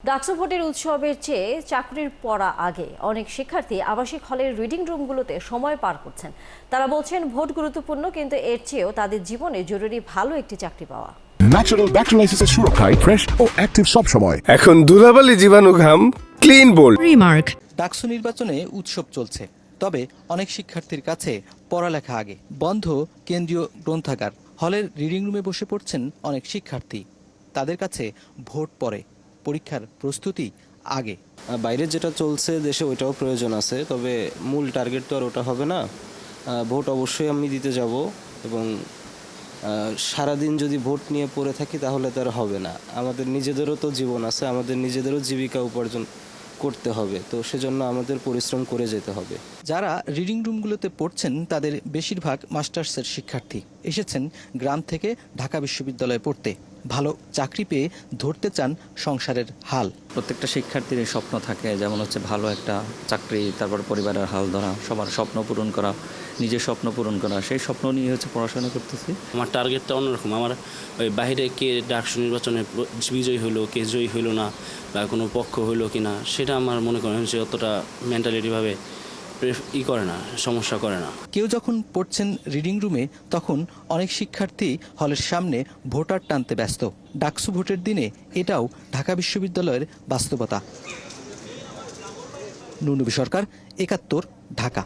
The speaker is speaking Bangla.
ডাকসু ভোটের উৎসবের চেয়ে চাকরির পড়া আগে অনেক শিক্ষার্থী আবাসিক হলের রিডিং রুমগুলোতে সময় পার করছেন। তারা বলছেন ভোট গুরুত্বপূর্ণ, কিন্তু এর চেয়েও তাদের জীবনে জরুরি ভালো একটি চাকরি পাওয়া। ন্যাচারাল ব্যাকটেরিয়ালাইসিসের সুরক্ষায় ফ্রেশ ও অ্যাক্টিভ সব সময়। এখন ধুলাবালি জীবাণু ঘাম ক্লিন বোল্ড। রিমার্ক। ডাকসু নির্বাচনে উৎসব চলছে, তবে অনেক শিক্ষার্থীর কাছে পড়ালেখা আগে। বন্ধ কেন্দ্রীয় গ্রন্থাগার, হলের রিডিং রুমে বসে পড়ছেন অনেক শিক্ষার্থী। তাদের কাছে ভোট পরে, পরীক্ষার প্রস্তুতি আগে। বাইরে যেটা চলছে দেশে ওইটাও প্রয়োজন আছে, তবে মূল টার্গেট তো আর ওটা হবে না। ভোট অবশ্যই আমি দিতে যাব, এবং সারাদিন যদি ভোট নিয়ে পড়ে থাকি তাহলে তো আর হবে না। আমাদের নিজেদেরও তো জীবন আছে, আমাদের নিজেদেরও জীবিকা উপার্জন করতে হবে, তো সেজন্য আমাদের পরিশ্রম করে যেতে হবে। যারা রিডিং রুমগুলোতে পড়ছেন তাদের বেশিরভাগ মাস্টার্সের শিক্ষার্থী। এসেছেন গ্রাম থেকে ঢাকা বিশ্ববিদ্যালয়ে পড়তে। ভালো চাকরি পেয়ে ধরতে চান সংসারের হাল। প্রত্যেকটা শিক্ষার্থীর স্বপ্ন থাকে, যেমন হচ্ছে ভালো একটা চাকরি, তারপর পরিবারের হাল ধরা, সবার স্বপ্ন পূরণ করা, নিজের স্বপ্ন পূরণ করা। সেই স্বপ্ন নিয়ে হচ্ছে পড়াশোনা করতেছি। আমার টার্গেটটা অন্যরকম। আমার ওই বাইরে কে ডাকসু নির্বাচনে বিজয়ী হইলো, কে জয়ী হইলো না, বা কোনো পক্ষ হইলো কি না, সেটা আমার মনে করেন যে অতটা মেন্টালিটিভাবে করে না, সমস্যা করে না। কেউ যখন পড়ছেন রিডিং রুমে, তখন অনেক শিক্ষার্থী হলের সামনে ভোটার টানতে ব্যস্ত। ডাকসু ভোটের দিনে এটাও ঢাকা বিশ্ববিদ্যালয়ের বাস্তবতা। নুনবী সরকার, ৭১, ঢাকা।